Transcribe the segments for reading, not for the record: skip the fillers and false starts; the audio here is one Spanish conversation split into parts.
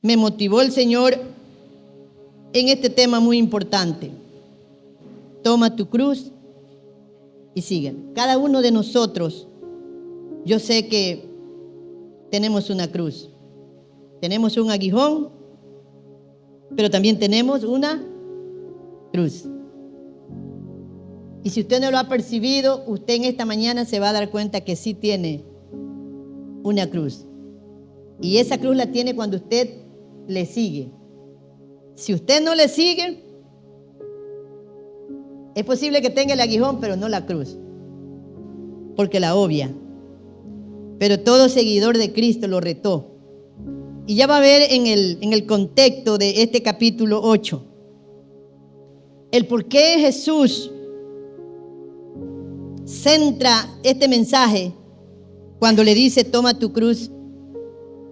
me motivó el Señor en este tema muy importante. Toma tu cruz y sígueme. Cada uno de nosotros, yo sé que tenemos una cruz. Tenemos un aguijón, pero también tenemos una cruz. Y si usted no lo ha percibido, usted en esta mañana se va a dar cuenta que sí tiene una cruz. Y esa cruz la tiene cuando usted le sigue. Si usted no le sigue, es posible que tenga el aguijón, pero no la cruz, porque la obvia. Pero todo seguidor de Cristo lo retó. Y ya va a ver en el contexto de este capítulo 8, el por qué Jesús centra este mensaje cuando le dice: toma tu cruz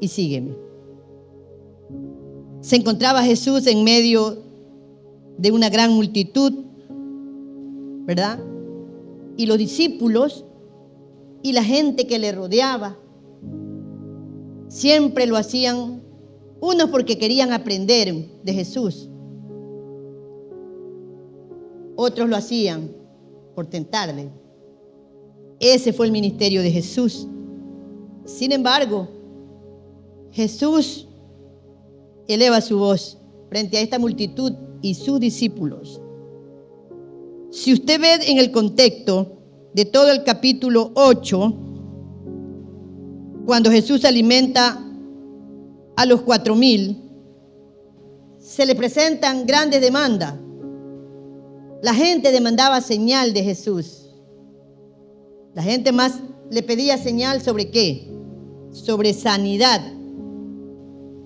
y sígueme. Se encontraba Jesús en medio de una gran multitud, ¿verdad? Y los discípulos y la gente que le rodeaba siempre lo hacían, unos porque querían aprender de Jesús, otros lo hacían por tentarle. Ese fue el ministerio de Jesús. Sin embargo, Jesús eleva su voz frente a esta multitud y sus discípulos. Si usted ve en el contexto de todo el capítulo 8, cuando Jesús alimenta a los 4,000, se le presentan grandes demandas. La gente demandaba señal de Jesús. La gente más le pedía señal sobre qué, sobre sanidad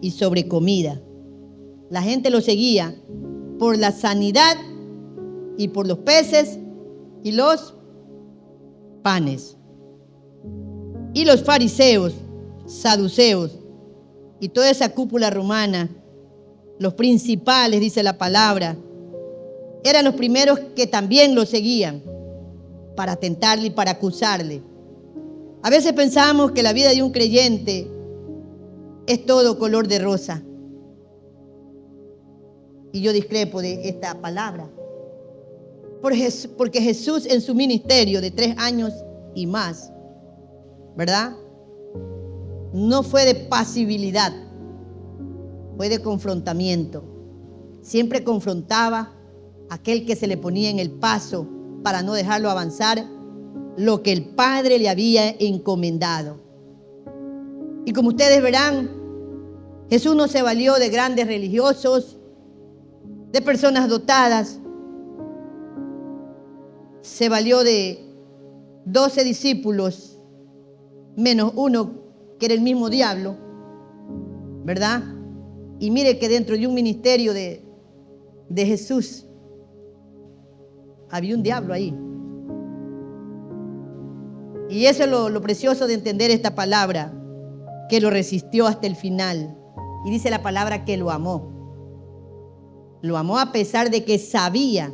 y sobre comida. La gente lo seguía por la sanidad y por los peces y los panes. Y los fariseos, saduceos y toda esa cúpula romana, los principales, dice la palabra, eran los primeros que también lo seguían para tentarle y para acusarle. A veces pensamos que la vida de un creyente es todo color de rosa. Y yo discrepo de esta palabra. Porque Jesús en su ministerio de 3 años y más, ¿verdad? No fue de pasibilidad, fue de confrontamiento. Siempre confrontaba a aquel que se le ponía en el paso para no dejarlo avanzar lo que el Padre le había encomendado. Y como ustedes verán, Jesús no se valió de grandes religiosos, de personas dotadas. Se valió de 12 discípulos, menos uno que era el mismo diablo, ¿verdad? Y mire que dentro de un ministerio de Jesús había un diablo ahí. Y eso es lo precioso de entender esta palabra, que lo resistió hasta el final. Y dice la palabra que lo amó. Lo amó a pesar de que sabía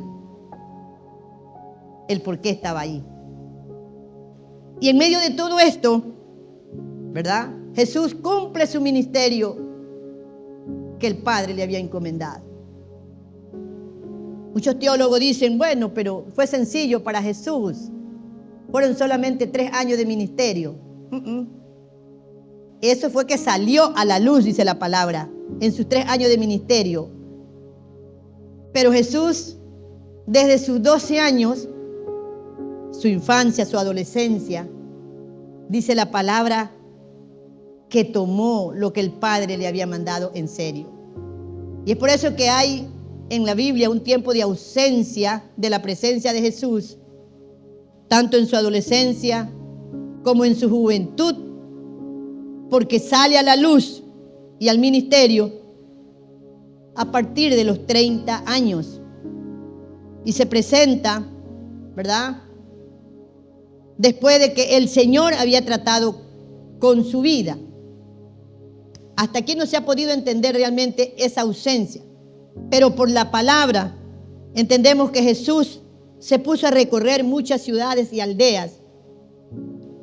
el por qué estaba ahí. Y en medio de todo esto, ¿verdad? Jesús cumple su ministerio que el Padre le había encomendado. Muchos teólogos dicen, bueno, pero fue sencillo para Jesús. Fueron solamente 3 años de ministerio. Eso fue que salió a la luz, dice la palabra, en sus 3 años de ministerio. Pero Jesús, desde sus 12 años, su infancia, su adolescencia, dice la palabra que tomó lo que el Padre le había mandado en serio. Y es por eso que hay en la Biblia un tiempo de ausencia de la presencia de Jesús, tanto en su adolescencia como en su juventud, porque sale a la luz y al ministerio a partir de los 30 años y se presenta, ¿verdad?, después de que el Señor había tratado con su vida. Hasta aquí no se ha podido entender realmente esa ausencia, pero por la palabra entendemos que Jesús se puso a recorrer muchas ciudades y aldeas,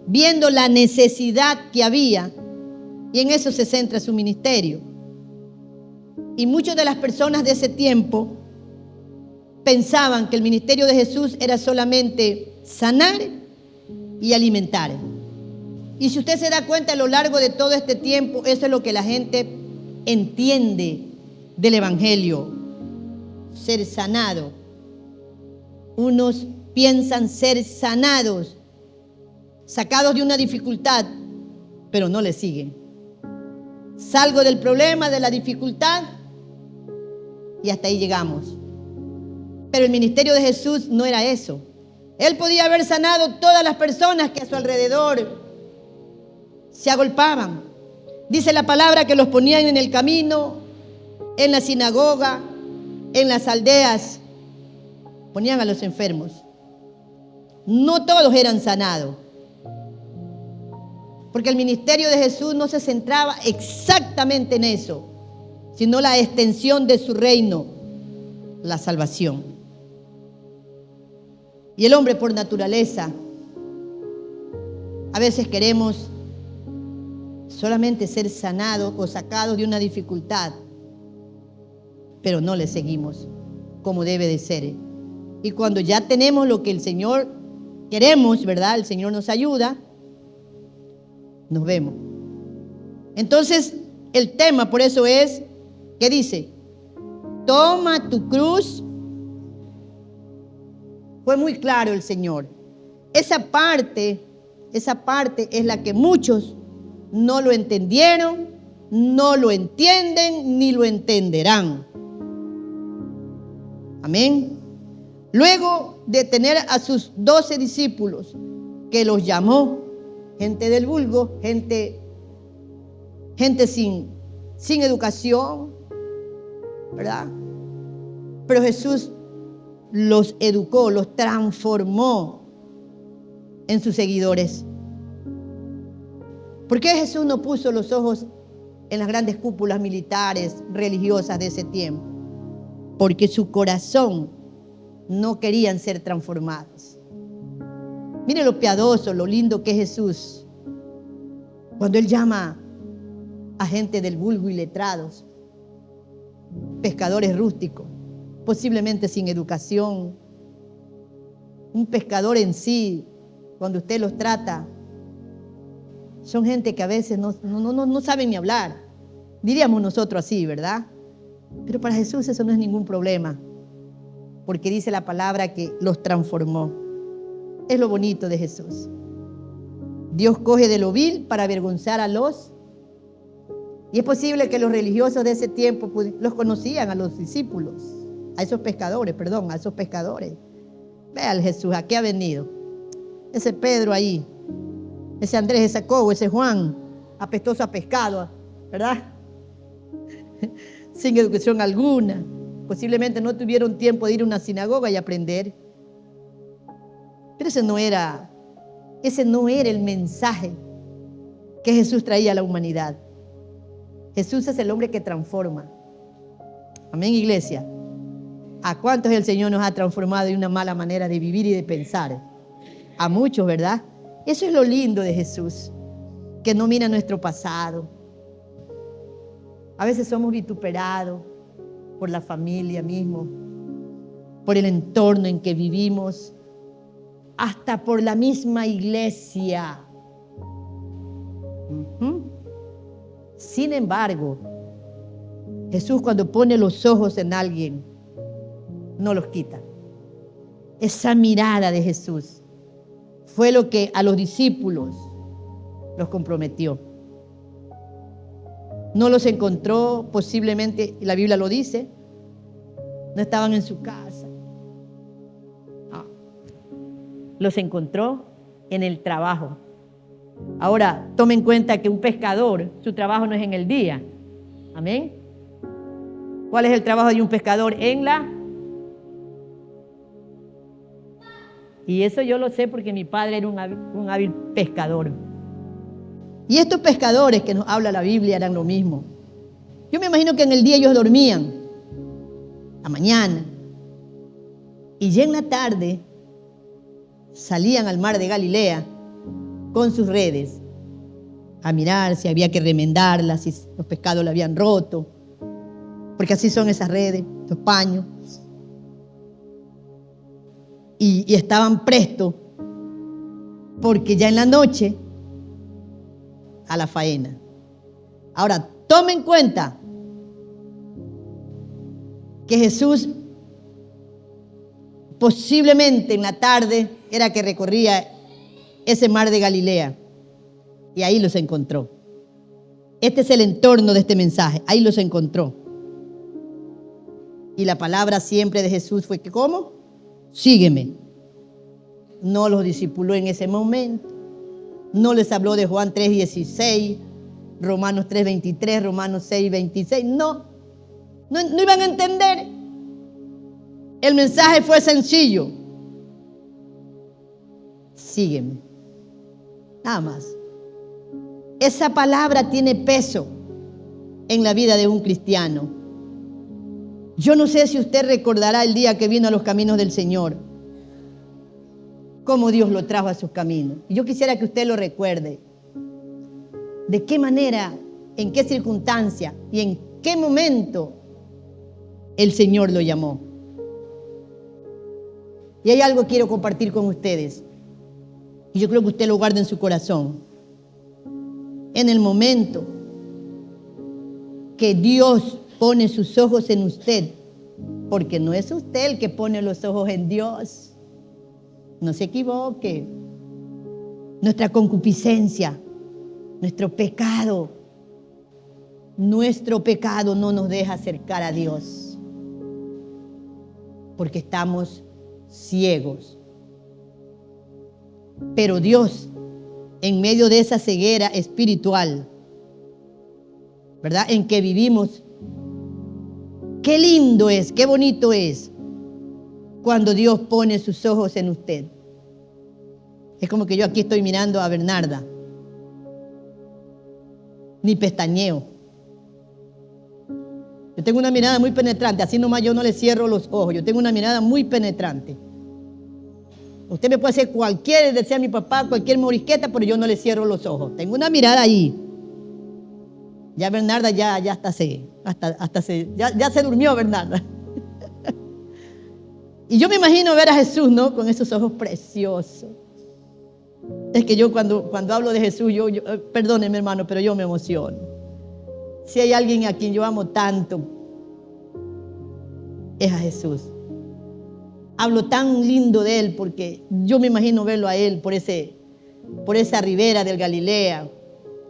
viendo la necesidad que había, y en eso se centra su ministerio. Y muchas de las personas de ese tiempo pensaban que el ministerio de Jesús era solamente sanar y alimentar. Y si usted se da cuenta a lo largo de todo este tiempo, eso es lo que la gente entiende del evangelio: ser sanado. Unos piensan ser sanados, sacados de una dificultad, pero no le siguen. Salgo del problema, de la dificultad, y hasta ahí llegamos. Pero el ministerio de Jesús no era eso. Él podía haber sanado todas las personas que a su alrededor se agolpaban. Dice la palabra que los ponían en el camino, en la sinagoga, en las aldeas. Ponían a los enfermos. No todos eran sanados. Porque el ministerio de Jesús no se centraba exactamente en eso, sino la extensión de su reino, la salvación. Y el hombre por naturaleza, a veces queremos solamente ser sanados o sacados de una dificultad, pero no le seguimos como debe de ser. Y cuando ya tenemos lo que el Señor queremos, ¿verdad? El Señor nos ayuda, nos vemos. Entonces, el tema por eso es, ¿qué dice? Toma tu cruz. Fue muy claro el Señor. Esa parte es la que muchos no lo entendieron, no lo entienden, ni lo entenderán. Amén. Luego de tener a sus 12 discípulos, que los llamó, gente del vulgo, gente sin educación, ¿verdad? Pero Jesús los educó, los transformó en sus seguidores. ¿Por qué Jesús no puso los ojos en las grandes cúpulas militares, religiosas de ese tiempo? Porque su corazón no querían ser transformados. Mire lo piadoso, lo lindo que es Jesús. Cuando Él llama a gente del vulgo y letrados, pescadores rústicos, posiblemente sin educación. Un pescador en sí, cuando usted los trata, son gente que a veces no saben ni hablar. Diríamos nosotros así, ¿verdad? Pero para Jesús eso no es ningún problema, porque dice la palabra que los transformó. Es lo bonito de Jesús. Dios coge de lo vil para avergonzar a los... Y es posible que los religiosos de ese tiempo los conocían a los discípulos, a esos pescadores. Vea al Jesús, ¿a qué ha venido? Ese Pedro ahí, ese Andrés, ese Jacobo, ese Juan, apestoso a pescado, ¿verdad? Sin educación alguna. Posiblemente no tuvieron tiempo de ir a una sinagoga y aprender. Pero ese no era el mensaje que Jesús traía a la humanidad. Jesús es el hombre que transforma. Amén, iglesia. ¿A cuántos el Señor nos ha transformado de una mala manera de vivir y de pensar? A muchos, ¿verdad? Eso es lo lindo de Jesús, que no mira nuestro pasado. A veces somos vituperados por la familia mismo, por el entorno en que vivimos, hasta por la misma iglesia. Sin embargo, Jesús, cuando pone los ojos en alguien, no los quita. Esa mirada de Jesús fue lo que a los discípulos los comprometió. No los encontró, posiblemente, y la Biblia lo dice, no estaban en su casa. No. Los encontró en el trabajo. Ahora, tome en cuenta que un pescador, su trabajo no es en el día. Amén. ¿Cuál es el trabajo de un pescador? Y eso yo lo sé porque mi padre era un hábil pescador. Y estos pescadores que nos habla la Biblia eran lo mismo. Yo me imagino que en el día ellos dormían, a mañana, y ya en la tarde salían al mar de Galilea con sus redes a mirar si había que remendarlas, si los pescados la habían roto. porque así son esas redes, los paños. Y estaban prestos, porque ya en la noche, a la faena. Ahora, tome en cuenta que Jesús posiblemente en la tarde era que recorría ese mar de Galilea y ahí los encontró. Este es el entorno de este mensaje, ahí los encontró. Y la palabra siempre de Jesús fue que, ¿cómo? Sígueme. No los discipuló en ese momento. No les habló de Juan 3:16, Romanos 3:23, Romanos 6:26. No iban a entender. El mensaje fue sencillo. Sígueme. Nada más. Esa palabra tiene peso en la vida de un cristiano. Yo no sé si usted recordará el día que vino a los caminos del Señor, cómo Dios lo trajo a sus caminos. Y yo quisiera que usted lo recuerde. De qué manera, en qué circunstancia y en qué momento el Señor lo llamó. Y hay algo que quiero compartir con ustedes. Y yo creo que usted lo guarda en su corazón. En el momento que Dios pone sus ojos en usted, porque no es usted el que pone los ojos en Dios. No se equivoque. Nuestra concupiscencia, nuestro pecado no nos deja acercar a Dios, porque estamos ciegos. Pero Dios, en medio de esa ceguera espiritual, ¿verdad?, en que vivimos, qué lindo es, qué bonito es cuando Dios pone sus ojos en usted. Es como que yo aquí estoy mirando a Bernarda. Ni pestañeo. Yo tengo una mirada muy penetrante, así nomás yo no le cierro los ojos. Yo tengo una mirada muy penetrante. Usted me puede hacer cualquier, decía mi papá, cualquier morisqueta, pero yo no le cierro los ojos. Tengo una mirada ahí. Ya Bernarda ya se durmió Bernarda. Y yo me imagino ver a Jesús, ¿no?, con esos ojos preciosos. Es que yo cuando hablo de Jesús, perdónenme hermano, pero yo me emociono. Si hay alguien a quien yo amo tanto, es a Jesús. Hablo tan lindo de Él porque yo me imagino verlo a Él por esa ribera del Galilea,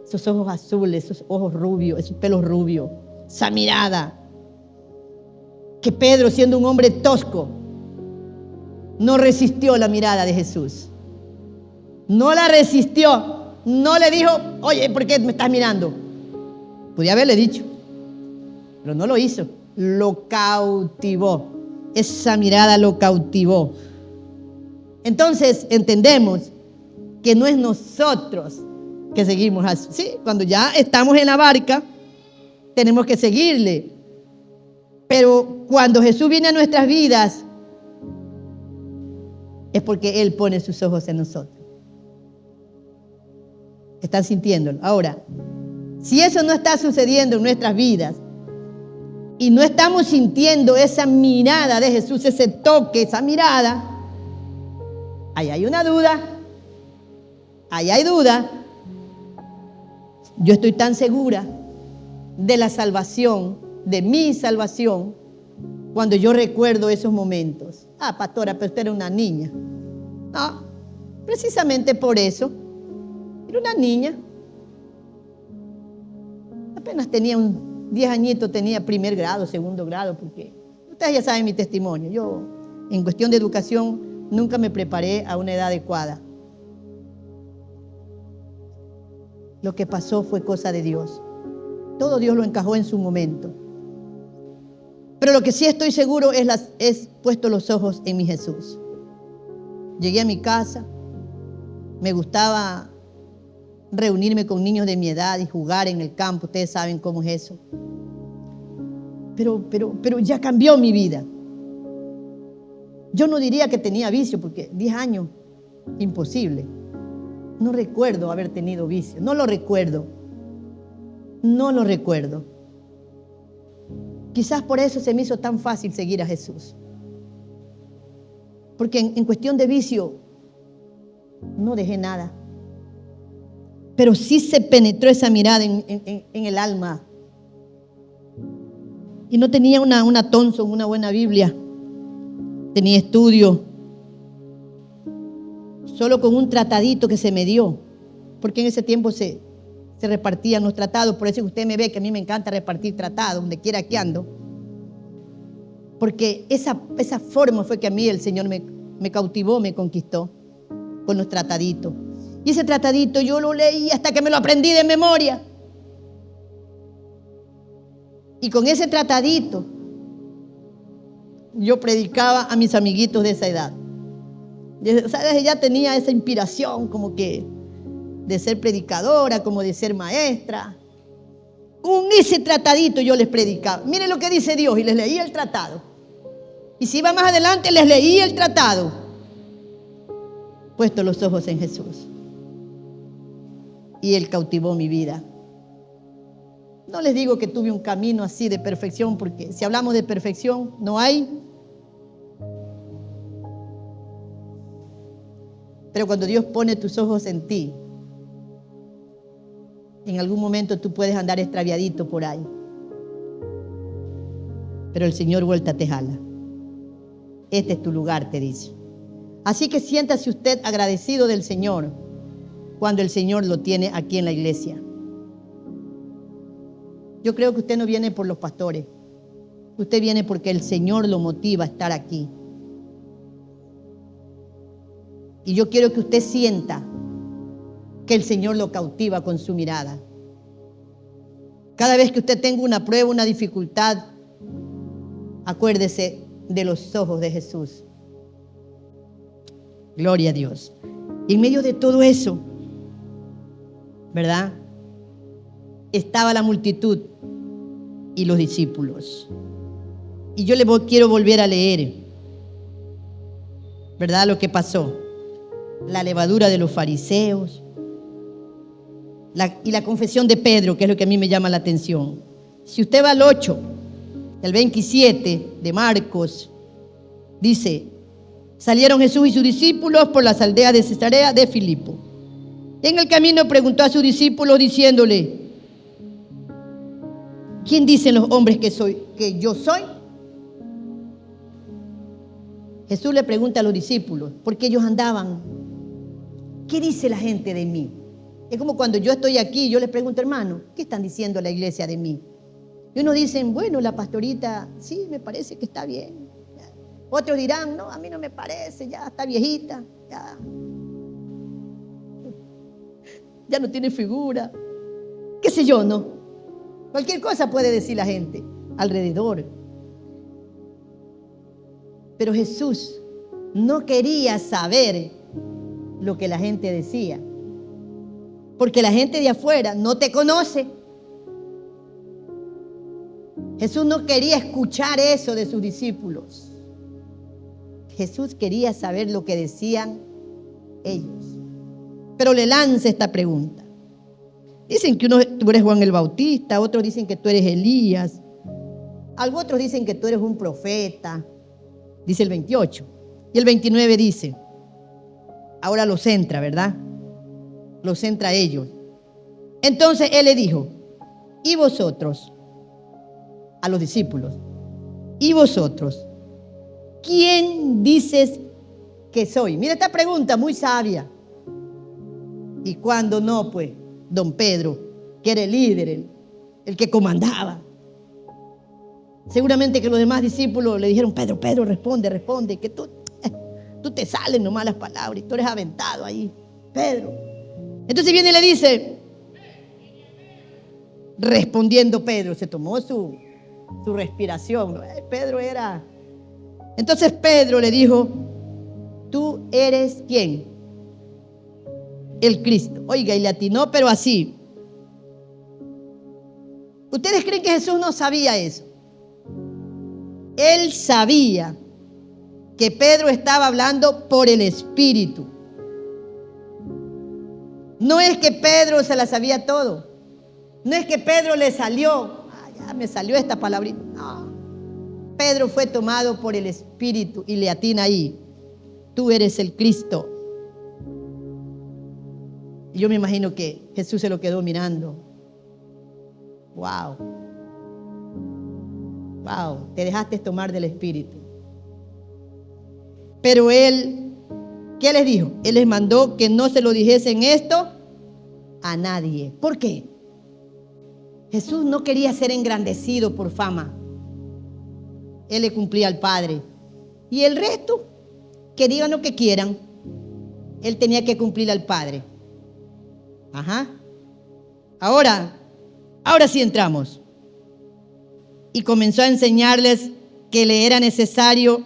esos ojos azules, esos ojos rubios, esos pelos rubios, esa mirada. Que Pedro, siendo un hombre tosco, no resistió la mirada de Jesús. No la resistió. No le dijo, oye, ¿por qué me estás mirando? Podía haberle dicho, pero no lo hizo. Lo cautivó. Esa mirada lo cautivó. Entonces entendemos que no es nosotros que seguimos así. Sí, cuando ya estamos en la barca, tenemos que seguirle. Pero cuando Jesús viene a nuestras vidas, es porque Él pone sus ojos en nosotros. ¿Están sintiéndolo? Ahora, si eso no está sucediendo en nuestras vidas y no estamos sintiendo esa mirada de Jesús, ese toque, esa mirada, ahí hay una duda. Ahí hay duda. Yo estoy tan segura de la salvación, de mi salvación, cuando yo recuerdo esos momentos. Ah, pastora, pero usted era una niña. No, precisamente por eso. Era una niña. Apenas tenía 10 añitos, tenía primer grado, segundo grado, porque ustedes ya saben mi testimonio. Yo, en cuestión de educación, nunca me preparé a una edad adecuada. Lo que pasó fue cosa de Dios. Todo Dios lo encajó en su momento. Pero lo que sí estoy seguro es puesto los ojos en mi Jesús. Llegué a mi casa, me gustaba reunirme con niños de mi edad y jugar en el campo. Ustedes saben cómo es eso. Pero ya cambió mi vida. Yo no diría que tenía vicio, porque 10 años, imposible. No recuerdo haber tenido vicio, no lo recuerdo. Quizás por eso se me hizo tan fácil seguir a Jesús. Porque en cuestión de vicio no dejé nada. Pero sí se penetró esa mirada en el alma. Y no tenía una Thompson, una buena Biblia. Tenía estudio. Solo con un tratadito que se me dio. Porque en ese tiempo se repartían los tratados. Por eso que usted me ve que a mí me encanta repartir tratados, donde quiera que ando. Porque esa forma fue que a mí el Señor me cautivó, me conquistó con los trataditos. Y ese tratadito yo lo leí hasta que me lo aprendí de memoria. Y con ese tratadito yo predicaba a mis amiguitos de esa edad. O sea, desde ya tenía esa inspiración como que de ser predicadora, como de ser maestra. Con ese tratadito yo les predicaba. Miren lo que dice Dios, y les leía el tratado. Y si iba más adelante, les leía el tratado. Puesto los ojos en Jesús. Y Él cautivó mi vida. No les digo que tuve un camino así de perfección, porque si hablamos de perfección, no hay. Pero cuando Dios pone tus ojos en ti, en algún momento tú puedes andar extraviadito por ahí. Pero el Señor vuelta te jala. Este es tu lugar, te dice. Así que siéntase usted agradecido del Señor cuando el Señor lo tiene aquí en la iglesia. Yo creo que usted no viene por los pastores. Usted viene porque el Señor lo motiva a estar aquí. Y yo quiero que usted sienta que el Señor lo cautiva con su mirada. Cada vez que usted tenga una prueba, una dificultad, acuérdese de los ojos de Jesús. Gloria a Dios. Y en medio de todo eso, ¿verdad? Estaba la multitud y los discípulos. Y yo le quiero volver a leer, ¿verdad? Lo que pasó. La levadura de los fariseos. Y la confesión de Pedro, que es lo que a mí me llama la atención. Si usted va al 8, el 27 de Marcos, dice: salieron Jesús y sus discípulos por las aldeas de Cesarea de Filipo. En el camino preguntó a sus discípulos diciéndole: ¿quién dicen los hombres que yo soy? Jesús le pregunta a los discípulos, porque ellos andaban: ¿qué dice la gente de mí? Es como cuando yo estoy aquí, yo les pregunto: hermano, ¿qué están diciendo la iglesia de mí? Y unos dicen: bueno, la pastorita, sí, me parece que está bien. Otros dirán: no, a mí no me parece, ya está viejita, ya no tiene figura. ¿Qué sé yo, no? Cualquier cosa puede decir la gente alrededor. Pero Jesús no quería saber lo que la gente decía. Porque la gente de afuera no te conoce. Jesús no quería escuchar eso de sus discípulos. Jesús quería saber lo que decían ellos. Pero le lanza esta pregunta. Dicen que tú eres Juan el Bautista, otros dicen que tú eres Elías, otros dicen que tú eres un profeta, dice el 28. Y el 29 dice, ahora los centra, ¿verdad? Los centra a ellos. Entonces Él le dijo: ¿y vosotros? A los discípulos: ¿y vosotros? ¿Quién dices que soy? Mira esta pregunta muy sabia. Y cuando no, pues, don Pedro, que era el líder, el que comandaba. Seguramente que los demás discípulos le dijeron: Pedro, responde, que tú te salen nomás las palabras y tú eres aventado ahí, Pedro. Entonces viene y le dice, respondiendo Pedro, se tomó su respiración. Pedro era. Entonces Pedro le dijo: ¿tú eres quién? El Cristo. Oiga, y le atinó, pero así. ¿Ustedes creen que Jesús no sabía eso? Él sabía que Pedro estaba hablando por el Espíritu. No es que Pedro se la sabía todo. No es que Pedro le salió: ya me salió esta palabrita. No. Pedro fue tomado por el Espíritu y le atina ahí: tú eres el Cristo. Y yo me imagino que Jesús se lo quedó mirando. Wow. Wow, te dejaste tomar del Espíritu. Pero él, ¿qué les dijo? Él les mandó que no se lo dijesen esto a nadie. ¿Por qué? Jesús no quería ser engrandecido por fama. Él le cumplía al Padre. Y el resto, que digan lo que quieran, él tenía que cumplir al Padre. Ajá. Ahora sí entramos. Y comenzó a enseñarles que le era necesario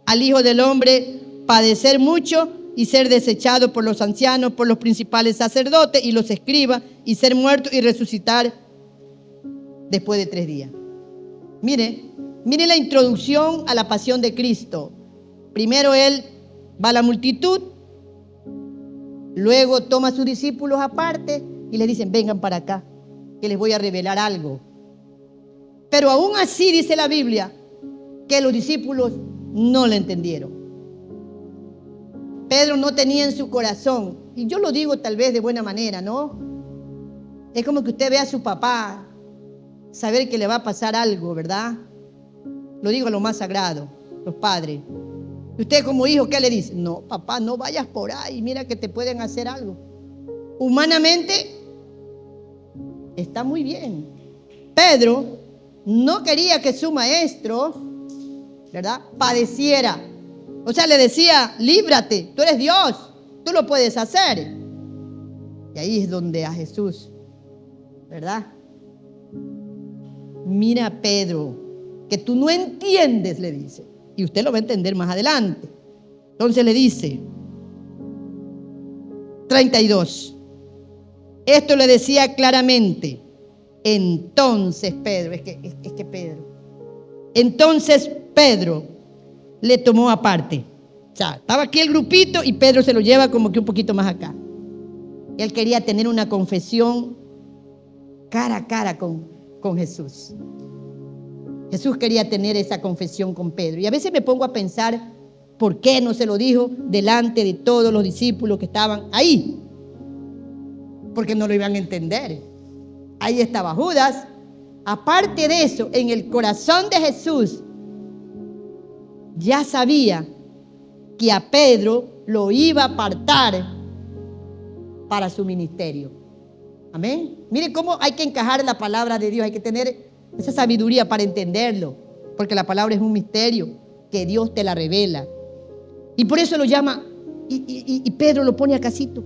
al Hijo del Hombre padecer mucho y ser desechado por los ancianos, por los principales sacerdotes y los escribas, y ser muerto y resucitar después de 3 días. Mire la introducción a la pasión de Cristo. Primero él va a la multitud, luego toma a sus discípulos aparte y les dicen: vengan para acá, que les voy a revelar algo. Pero aún así dice la Biblia que los discípulos no le entendieron. Pedro no tenía en su corazón, y yo lo digo tal vez de buena manera, ¿no? Es como que usted ve a su papá, saber que le va a pasar algo, ¿verdad? Lo digo a lo más sagrado, los padres. Y usted como hijo, ¿qué le dice? No, papá, no vayas por ahí, mira que te pueden hacer algo. Humanamente está muy bien. Pedro no quería que su maestro, ¿verdad?, padeciera. O sea, le decía: líbrate, tú eres Dios, tú lo puedes hacer. Y ahí es donde a Jesús, ¿verdad? Mira, Pedro, que tú no entiendes, le dice. Y usted lo va a entender más adelante. Entonces le dice, 32. Esto le decía claramente. Entonces Pedro, entonces Pedro le tomó aparte. O sea, estaba aquí el grupito y Pedro se lo lleva como que un poquito más acá. Él quería tener una confesión cara a cara con Jesús. Jesús quería tener esa confesión con Pedro. Y a veces me pongo a pensar, ¿por qué no se lo dijo delante de todos los discípulos que estaban ahí? Porque no lo iban a entender. Ahí estaba Judas. Aparte de eso, en el corazón de Jesús ya sabía que a Pedro lo iba a apartar para su ministerio. Amén. Mire cómo hay que encajar la palabra de Dios. Hay que tener esa sabiduría para entenderlo, porque la palabra es un misterio que Dios te la revela. Y por eso lo llama, y Pedro lo pone a casito.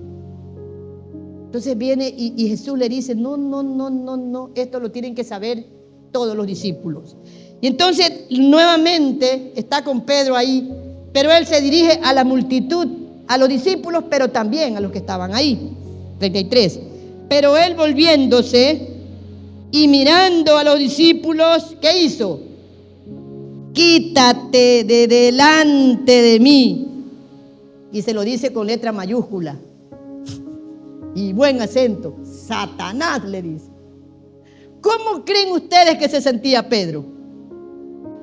Entonces viene y Jesús le dice: no, esto lo tienen que saber todos los discípulos. Y entonces nuevamente está con Pedro ahí, pero él se dirige a la multitud, a los discípulos, pero también a los que estaban ahí. 33. Pero él, volviéndose y mirando a los discípulos, ¿qué hizo? Quítate de delante de mí. Y se lo dice con letra mayúscula y buen acento: Satanás, le dice. ¿Cómo creen ustedes que se sentía Pedro?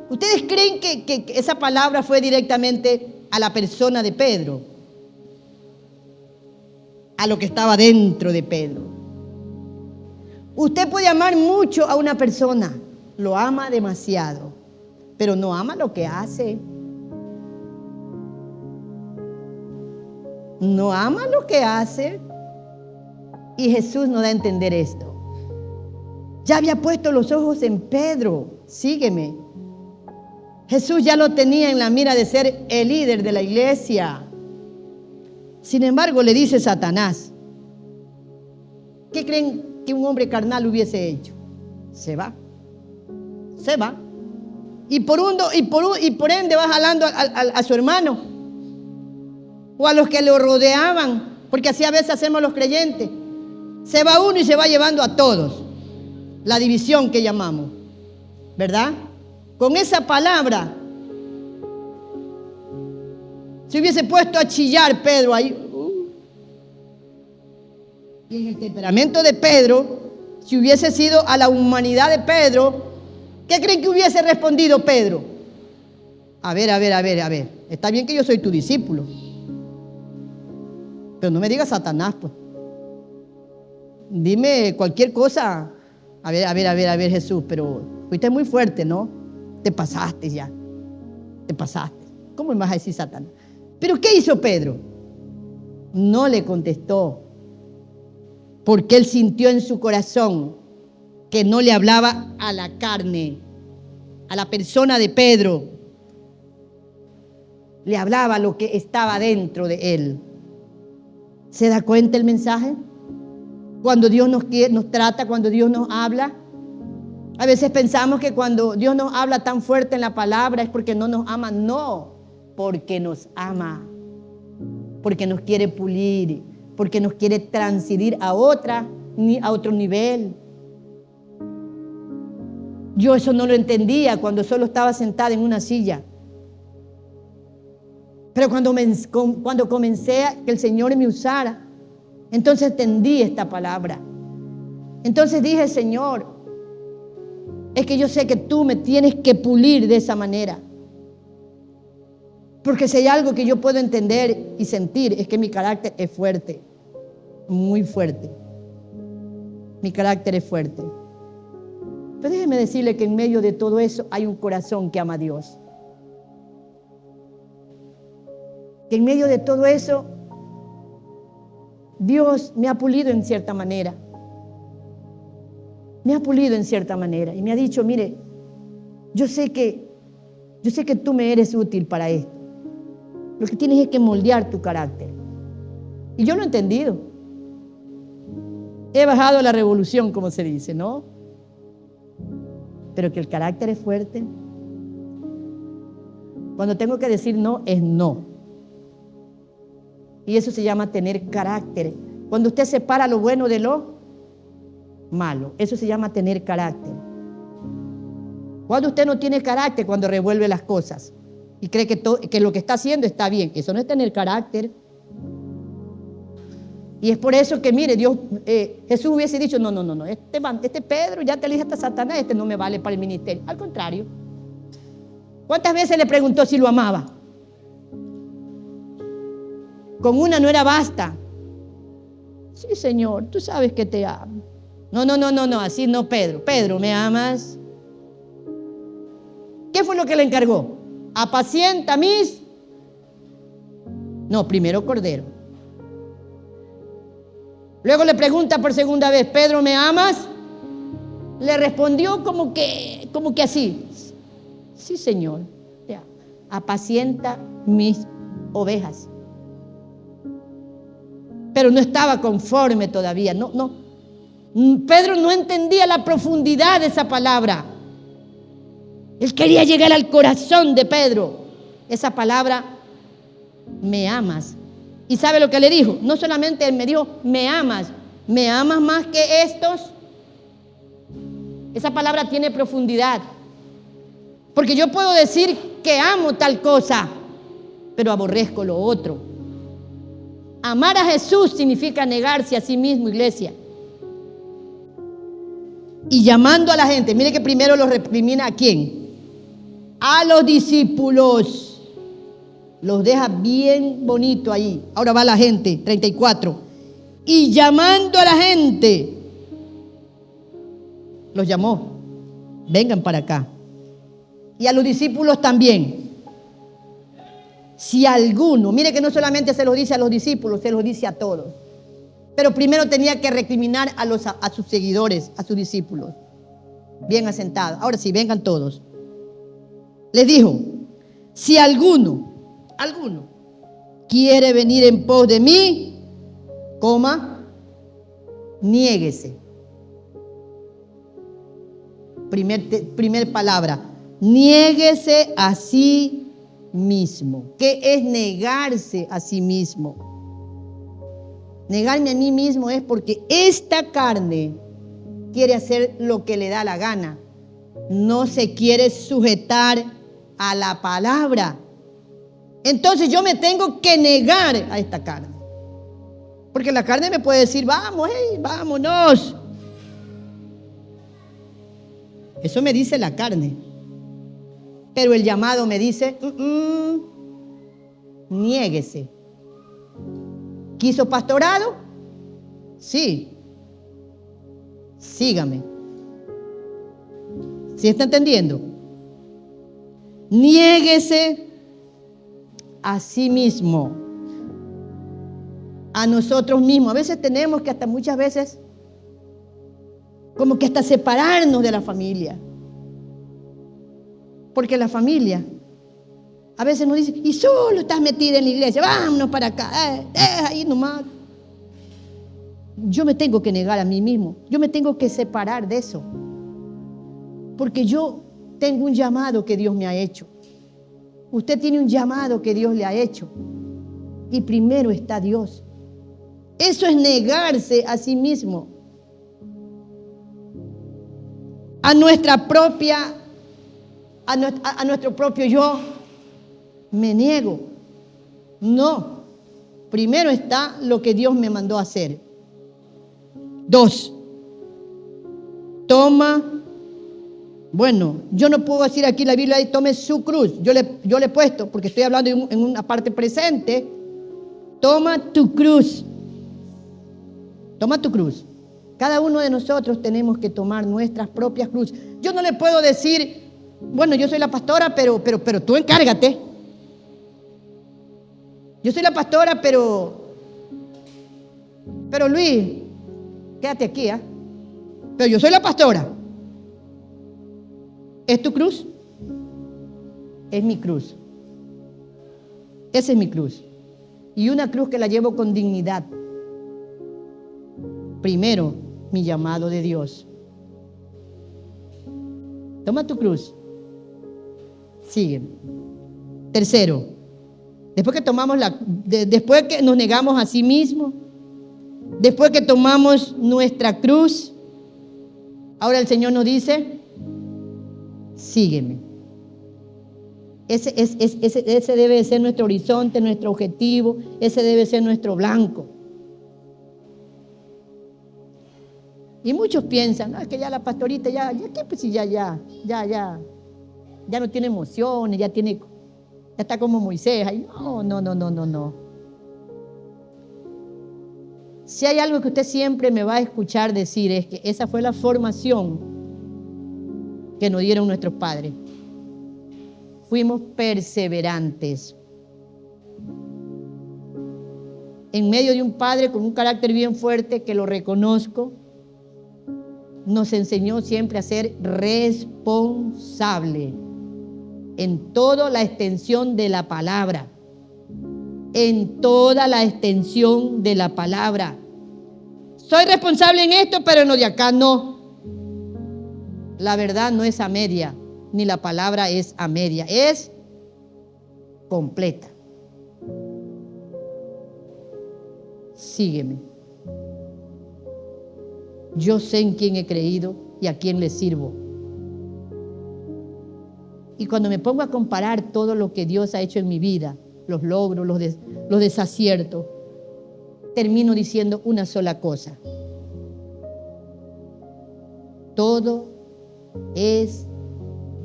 ¿Ustedes creen que esa palabra fue directamente a la persona de Pedro? A lo que estaba dentro de Pedro. Usted puede amar mucho a una persona, lo ama demasiado, pero no ama lo que hace. No ama lo que hace. Y Jesús nos da a entender esto. Ya había puesto los ojos en Pedro. Sígueme. Jesús ya lo tenía en la mira de ser el líder de la iglesia. Sin embargo, le dice Satanás: ¿qué creen que un hombre carnal hubiese hecho? Se va. Y por ende va jalando a su hermano o a los que lo rodeaban, porque así a veces hacemos los creyentes. Se va uno y se va llevando a todos. La división que llamamos, ¿verdad? Con esa palabra se hubiese puesto a chillar Pedro ahí. Y en el temperamento de Pedro, si hubiese sido a la humanidad de Pedro, ¿qué creen que hubiese respondido Pedro? A ver. Está bien que yo soy tu discípulo. Pero no me digas Satanás, pues. Dime cualquier cosa. A ver, Jesús, pero fuiste muy fuerte, ¿no? Te pasaste ya. Te pasaste. ¿Cómo me vas a decir Satanás? ¿Pero qué hizo Pedro? No le contestó. Porque él sintió en su corazón que no le hablaba a la carne, a la persona de Pedro. Le hablaba lo que estaba dentro de él. ¿Se da cuenta el mensaje? Cuando Dios nos trata, cuando Dios nos habla. A veces pensamos que cuando Dios nos habla tan fuerte en la palabra es porque no nos ama. No, porque nos ama. Porque nos quiere pulir. Porque nos quiere transcender a otro nivel. Yo eso no lo entendía cuando solo estaba sentada en una silla. Pero cuando comencé a que el Señor me usara, entonces entendí esta palabra. Entonces dije, Señor, es que yo sé que tú me tienes que pulir de esa manera. Porque si hay algo que yo puedo entender y sentir, es que mi carácter es fuerte, muy fuerte. Mi carácter es fuerte. Pero déjeme decirle que en medio de todo eso hay un corazón que ama a Dios. Que en medio de todo eso, Dios me ha pulido en cierta manera. Me ha pulido en cierta manera. Y me ha dicho, mire, yo sé que tú me eres útil para esto. Lo que tienes es que moldear tu carácter. Y yo lo he entendido. He bajado la revolución, como se dice, ¿no? Pero que el carácter es fuerte. Cuando tengo que decir no, es no. Y eso se llama tener carácter. Cuando usted separa lo bueno de lo malo, eso se llama tener carácter. Cuando usted no tiene carácter, cuando revuelve las cosas y cree que lo que está haciendo está bien, eso no es tener carácter. Y es por eso que, mire, Jesús hubiese dicho, no, este Pedro ya te elige hasta Satanás, este no me vale para el ministerio. Al contrario, ¿cuántas veces le preguntó si lo amaba? Con una no era basta. Sí, Señor, tú sabes que te amo. No, así no, Pedro. Pedro, ¿me amas? ¿Qué fue lo que le encargó? Apacienta mis. No, primero cordero. Luego le pregunta por segunda vez, Pedro, ¿me amas? Le respondió como que así. Sí, Señor. Ya. Apacienta mis ovejas. Pero no estaba conforme todavía. No. Pedro no entendía la profundidad de esa palabra. Él quería llegar al corazón de Pedro. Esa palabra, me amas. ¿Y sabe lo que le dijo? No solamente él me dijo, me amas más que estos. Esa palabra tiene profundidad. Porque yo puedo decir que amo tal cosa, pero aborrezco lo otro. Amar a Jesús significa negarse a sí mismo, iglesia. Y llamando a la gente, mire que primero los reprimina, ¿a quién? A los discípulos. Los deja bien bonito ahí. Ahora va la gente, 34. Y llamando a la gente, los llamó. Vengan para acá. Y a los discípulos también. Si alguno, mire que no solamente se lo dice a los discípulos, se lo dice a todos. Pero primero tenía que recriminar a sus seguidores, a sus discípulos. Bien asentados. Ahora sí, vengan todos. Les dijo, si alguno quiere venir en pos de mí, niéguese. Primer palabra, niéguese a sí mismo. ¿Qué es negarse a sí mismo? Negarme a mí mismo es porque esta carne quiere hacer lo que le da la gana. No se quiere sujetar a la palabra. Entonces yo me tengo que negar a esta carne. Porque la carne me puede decir, vamos, vámonos. Eso me dice la carne. Pero el llamado me dice, niéguese. ¿Quiso pastorado? Sí. Sígame. ¿Sí está entendiendo? Niéguese a sí mismo, a nosotros mismos. A veces tenemos que hasta muchas veces como que hasta separarnos de la familia. Porque la familia a veces nos dice, y solo estás metida en la iglesia, vámonos para acá, deja ahí nomás. Yo me tengo que negar a mí mismo, yo me tengo que separar de eso. Porque yo tengo un llamado que Dios me ha hecho. Usted tiene un llamado que Dios le ha hecho. Y primero está Dios. Eso es negarse a sí mismo. A nuestra propia, a nuestro propio yo. Me niego. No. Primero está lo que Dios me mandó a hacer. 2. Toma. Bueno, yo no puedo decir aquí la Biblia, tome su cruz. Yo le he puesto, porque estoy hablando en una parte presente. Toma tu cruz. Toma tu cruz. Cada uno de nosotros tenemos que tomar nuestras propias cruces. Yo no le puedo decir, bueno, yo soy la pastora, pero tú encárgate. Yo soy la pastora, pero Luis, quédate aquí, ¿ah? Pero yo soy la pastora. ¿Es tu cruz? Es mi cruz. Esa es mi cruz. Y una cruz que la llevo con dignidad. Primero, mi llamado de Dios. Toma tu cruz. Sigue. Tercero, después que nos negamos a sí mismos, después que tomamos nuestra cruz, ahora el Señor nos dice, sígueme. Ese debe ser nuestro horizonte, nuestro objetivo, ese debe ser nuestro blanco. Y muchos piensan, no, es que ya la pastorita, ya no tiene emociones, ya está como Moisés. Ay, no. Si hay algo que usted siempre me va a escuchar decir es que esa fue la formación que nos dieron nuestros padres. Fuimos perseverantes. En medio de un padre con un carácter bien fuerte, que lo reconozco, nos enseñó siempre a ser responsable en toda la extensión de la palabra. En toda la extensión de la palabra. Soy responsable en esto, pero en lo de acá no. La verdad no es a media, ni la palabra es a media, es completa. Sígueme. Yo sé en quién he creído y a quién le sirvo. Y cuando me pongo a comparar todo lo que Dios ha hecho en mi vida, los logros, los desaciertos, termino diciendo una sola cosa. Todo es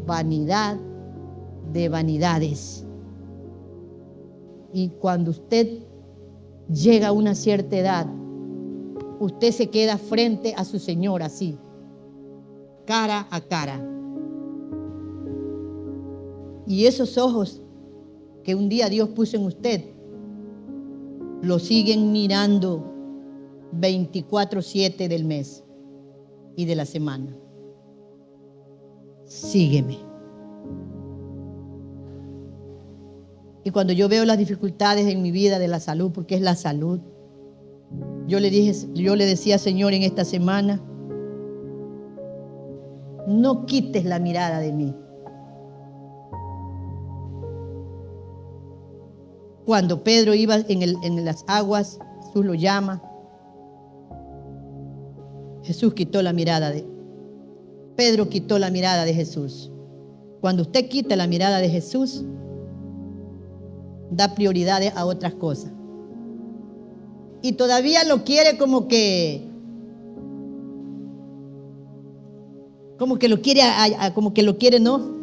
vanidad de vanidades. Y cuando usted llega a una cierta edad, usted se queda frente a su Señor así, cara a cara. Y esos ojos que un día Dios puso en usted, lo siguen mirando 24/7 del mes y de la semana. Sígueme. Y cuando yo veo las dificultades en mi vida de la salud, porque es la salud, yo le decía, Señor, en esta semana, no quites la mirada de mí. Cuando Pedro iba en las aguas, Jesús lo llama. Jesús quitó la mirada Pedro quitó la mirada de Jesús. Cuando usted quita la mirada de Jesús, da prioridades a otras cosas. Y todavía lo quiere como que lo quiere, no.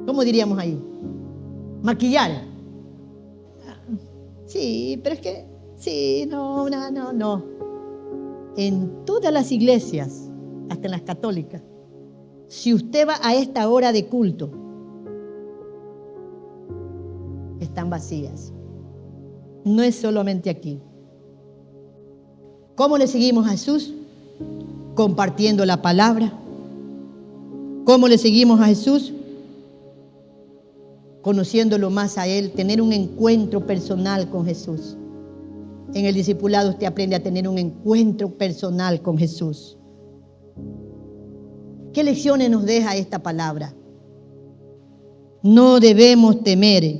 ¿Cómo diríamos ahí? Maquillar. Sí, pero es que, sí, no. En todas las iglesias, hasta en las católicas, si usted va a esta hora de culto, están vacías. No es solamente aquí. ¿Cómo le seguimos a Jesús? Compartiendo la palabra. ¿Cómo le seguimos a Jesús? Conociéndolo más a Él, tener un encuentro personal con Jesús. En el discipulado usted aprende a tener un encuentro personal con Jesús. ¿Qué lecciones nos deja esta palabra? No debemos temer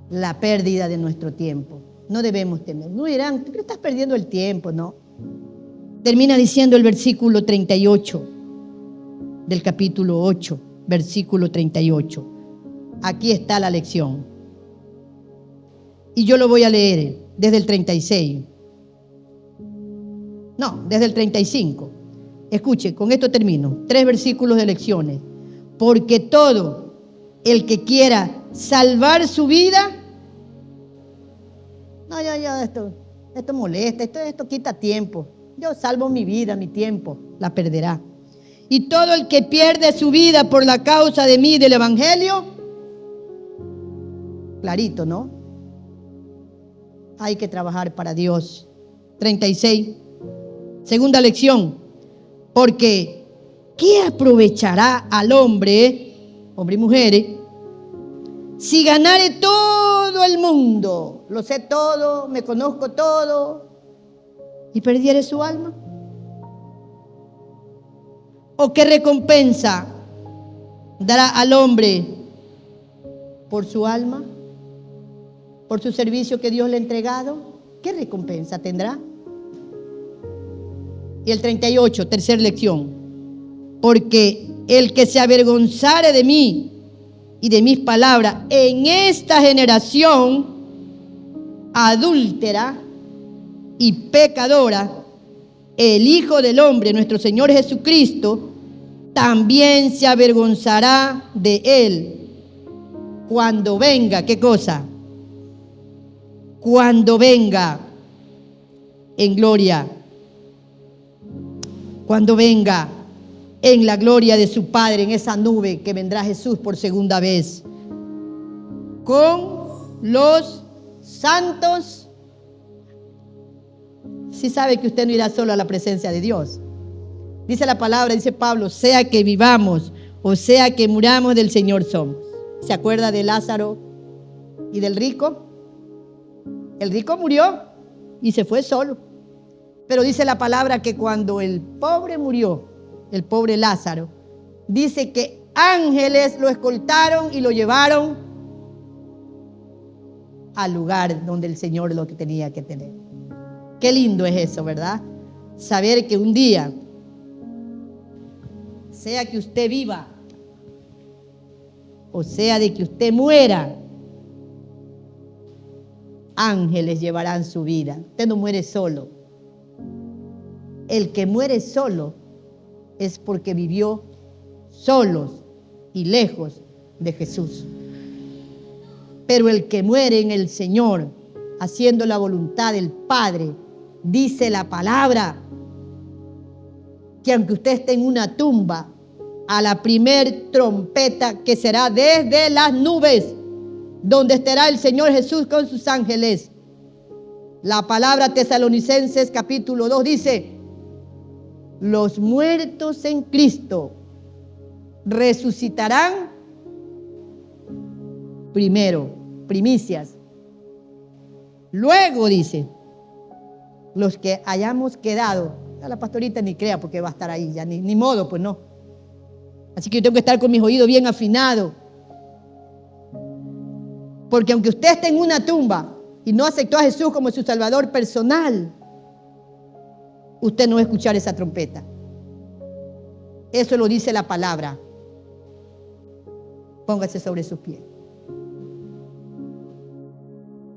la pérdida de nuestro tiempo. No debemos temer. No dirán, ¿tú estás perdiendo el tiempo? No. Termina diciendo el versículo 38 del capítulo 8, versículo 38. Aquí está la lección. Y yo lo voy a leer desde el 36. No, desde el 35. Escuche, con esto termino. 3 versículos de lecciones. Porque todo el que quiera salvar su vida, no, ya, esto molesta, esto quita tiempo. Yo salvo mi vida, mi tiempo, la perderá. Y todo el que pierde su vida por la causa de mí, del evangelio, clarito, ¿no? Hay que trabajar para Dios. 36. Segunda lección. Porque ¿qué aprovechará al hombre y mujeres, si ganare todo el mundo? Lo sé todo, me conozco todo, y perdiere su alma. ¿O qué recompensa dará al hombre por su alma? ¿Por su servicio que Dios le ha entregado? ¿Qué recompensa tendrá? Y el 38, tercera lección. Porque el que se avergonzare de mí y de mis palabras en esta generación adúltera y pecadora, el Hijo del Hombre, nuestro Señor Jesucristo, también se avergonzará de él cuando venga. ¿Qué cosa? Cuando venga en gloria. Cuando venga en la gloria de su Padre, en esa nube que vendrá Jesús por segunda vez, con los santos. Si sabe que usted no irá solo a la presencia de Dios. Dice la palabra, dice Pablo, sea que vivamos o sea que muramos, del Señor somos. ¿Se acuerda de Lázaro y del rico? El rico murió y se fue solo. Pero dice la palabra que cuando el pobre murió, el pobre Lázaro, dice que ángeles lo escoltaron y lo llevaron al lugar donde el Señor lo tenía que tener. Qué lindo es eso, ¿verdad? Saber que un día, sea que usted viva o sea de que usted muera, ángeles llevarán su vida. Usted no muere solo. El que muere solo es porque vivió solos y lejos de Jesús. Pero el que muere en el Señor, haciendo la voluntad del Padre, dice la palabra que aunque usted esté en una tumba, a la primer trompeta que será desde las nubes, donde estará el Señor Jesús con sus ángeles. La palabra Tesalonicenses capítulo 2 dice: los muertos en Cristo resucitarán primero, primicias. Luego dice, los que hayamos quedado, a la pastorita ni crea porque va a estar ahí, ya ni modo, pues no. Así que yo tengo que estar con mis oídos bien afinados. Porque aunque usted esté en una tumba y no aceptó a Jesús como su Salvador personal, usted no va a escuchar esa trompeta. Eso lo dice la palabra. Póngase sobre sus pies.